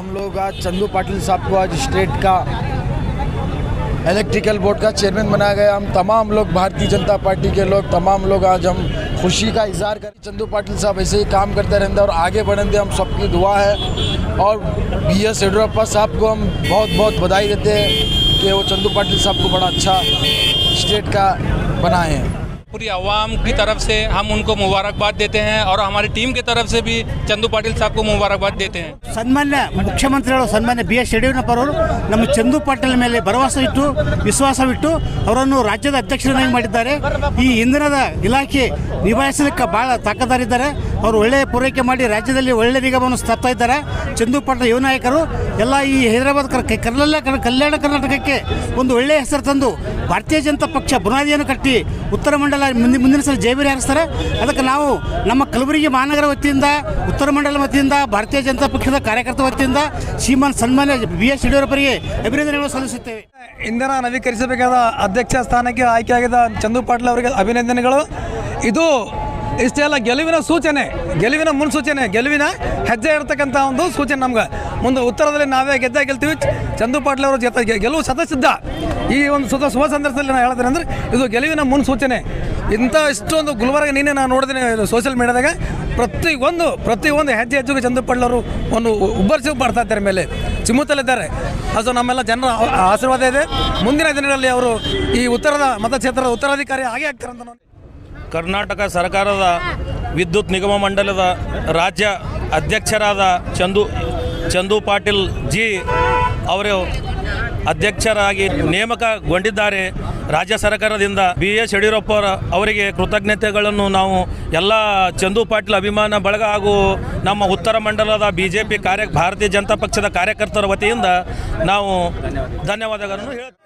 हम लोग आज चंदू पाटिल साहब को आज स्टेट का इलेक्ट्रिकल बोर्ड का चेयरमैन बनाया गया। हम तमाम लोग भारतीय जनता पार्टी के लोग तमाम लोग आज हम खुशी का इजहार करें। चंदू पाटिल साहब ऐसे ही काम करते रहेंगे और आगे बढ़ेंगे, हम सबकी दुआ है। और BS येडियुरप्पा साहब को हम बहुत बहुत बधाई देते हैं कि वो चंदू पाटिल साहब को बड़ा अच्छा स्टेट का बनाए हैं। पूरी आवाम की तरफ से हम उनको मुबारकबाद देते हैं और हमारी टीम की तरफ से भी चंदू पाटिल साहब को मुबारकबाद देते हैं। सन्मान्य मुख्यमंत्रिಗಳು ಸನ್ಮಾನ್ಯ BS ಯಡಿಯೂರಪ್ಪರವರು ನಮ್ಮ ಚಂದು ಪಾಟೀಲ್ ಮೇಲೆ ಭರವಸೆ ಇಟ್ಟು ವಿಶ್ವಾಸವಿಟ್ಟು ಅವರನ್ನು ರಾಜ್ಯದ ಅಧ್ಯಕ್ಷರನ್ನಾಗಿ ಮಾಡಿದ್ದಾರೆ। ಈ ಇಂಧನದ ಇಲಾಖೆ ನಿಭಾಯಿಸಲಿಕ್ಕೆ ಭಾಳ ತಾಕತ್ತಾರಿದ್ದಾರೆ। ಅವರು ಒಳ್ಳೆಯ ಪೂರೈಕೆ ಮಾಡಿ ರಾಜ್ಯದಲ್ಲಿ ಒಳ್ಳೆಯ ನಿಗಮವನ್ನು ಸ್ಥಾಪಿಸ್ತಾ ಇದ್ದಾರೆ। ಚಂದು ಪಾಟೀಲ್ ಯುವ ನಾಯಕರು ಎಲ್ಲ ಈ ಹೈದರಾಬಾದ್ ಕಲ್ಯಾಣ ಕರ್ನಾಟಕಕ್ಕೆ ಒಂದು ಒಳ್ಳೆಯ ಹೆಸರು ತಂದು ಭಾರತೀಯ ಜನತಾ ಪಕ್ಷ ಬುನಾದಿಯನ್ನು ಕಟ್ಟಿ ಉತ್ತರ ಮಂಡಲ ಮುಂದಿನ ಸಲ ಜೈಬೀರಿ ಹಾರಿಸ್ತಾರೆ। ಅದಕ್ಕೆ ನಾವು ನಮ್ಮ ಕಲಬುರಗಿ ಮಹಾನಗರ ವತಿಯಿಂದ ಉತ್ತರ ಮಂಡಲ ವತಿಯಿಂದ ಭಾರತೀಯ ಜನತಾ ಪಕ್ಷದ ಕಾರ್ಯಕರ್ತರ ವತಿಯಿಂದ ಶ್ರೀಮಾನ್ ಸನ್ಮಾನ್ಯ BS ಯಡಿಯೂರಪ್ಪರಿಗೆ ಅಭಿನಂದನೆಗಳನ್ನು ಸಲ್ಲಿಸುತ್ತೇವೆ। ಇಂಧನ ನವೀಕರಿಸಬೇಕಾದ ಅಧ್ಯಕ್ಷ ಸ್ಥಾನಕ್ಕೆ ಆಯ್ಕೆಯಾಗಿದ್ದ ಚಂದು ಪಾಟೀಲ್ ಅವರಿಗೆ ಅಭಿನಂದನೆಗಳು। ಇದು ಇಷ್ಟೆಲ್ಲ ಗೆಲುವಿನ ಸೂಚನೆ, ಗೆಲುವಿನ ಮುನ್ಸೂಚನೆ, ಗೆಲುವಿನ ಹೆಜ್ಜೆ ಇರ್ತಕ್ಕಂಥ ಒಂದು ಸೂಚನೆ ನಮ್ಗೆ ಮುಂದೆ ಉತ್ತರದಲ್ಲಿ ನಾವೇ ಗೆಲ್ತೀವಿ। ಚಂದು ಪಾಟೀಲ್ ಅವರ ಜೊತೆ ಗೆಲುವು ಸದಸಿದ್ಧ। ಈ ಒಂದು ಶುಭ ಸಂದರ್ಭದಲ್ಲಿ ನಾನು ಹೇಳ್ತೇನೆ ಅಂದರೆ ಇದು ಗೆಲುವಿನ ಮುನ್ಸೂಚನೆ। ಇಂಥ ಇಷ್ಟೊಂದು ಗುಲ್ಬರ್ಗ ನೀನೇ ನಾನು ನೋಡಿದ್ದೀನಿ ಸೋಷಿಯಲ್ ಮೀಡಿಯಾದಾಗ ಪ್ರತಿಯೊಂದು ಹೆಜ್ಜೆಗೆ ಚಂದು ಪಾಟೀಲ್ ಅವರು ಒಂದು ಉಬ್ಬರಿಸಿ ಮಾಡ್ತಾ ಇದ್ದಾರೆ, ಮೇಲೆ ಚಿಮ್ಮುತ್ತಲಿದ್ದಾರೆ। ಅದು ನಮ್ಮೆಲ್ಲ ಜನರ ಆಶೀರ್ವಾದ ಇದೆ। ಮುಂದಿನ ದಿನಗಳಲ್ಲಿ ಅವರು ಈ ಉತ್ತರದ ಮತಕ್ಷೇತ್ರದ ಉತ್ತರಾಧಿಕಾರಿ ಆಗೇ ಆಗ್ತಾರೆ ಅಂತ ನಾನು ಕರ್ನಾಟಕ ಸರ್ಕಾರದ ವಿದ್ಯುತ್ ನಿಗಮ ಮಂಡಲದ ರಾಜ್ಯ ಅಧ್ಯಕ್ಷರಾದ ಚಂದು ಪಾಟೀಲ್ ಜಿ ಅವರು ಅಧ್ಯಕ್ಷರಾಗಿ ನೇಮಕಗೊಂಡಿದ್ದಾರೆ ರಾಜ್ಯ ಸರ್ಕಾರದಿಂದ। BS ಯಡಿಯೂರಪ್ಪ ಅವರಿಗೆ ಕೃತಜ್ಞತೆಗಳನ್ನು ನಾವು ಎಲ್ಲ ಚಂದು ಪಾಟೀಲ್ ಅಭಿಮಾನ ಬಳಗ ಹಾಗೂ ನಮ್ಮ ಉತ್ತರ ಮಂಡಲದ BJP ಭಾರತೀಯ ಜನತಾ ಪಕ್ಷದ ಕಾರ್ಯಕರ್ತರ ವತಿಯಿಂದ ನಾವು ಧನ್ಯವಾದಗಳನ್ನು ಹೇಳ್ತೀವಿ।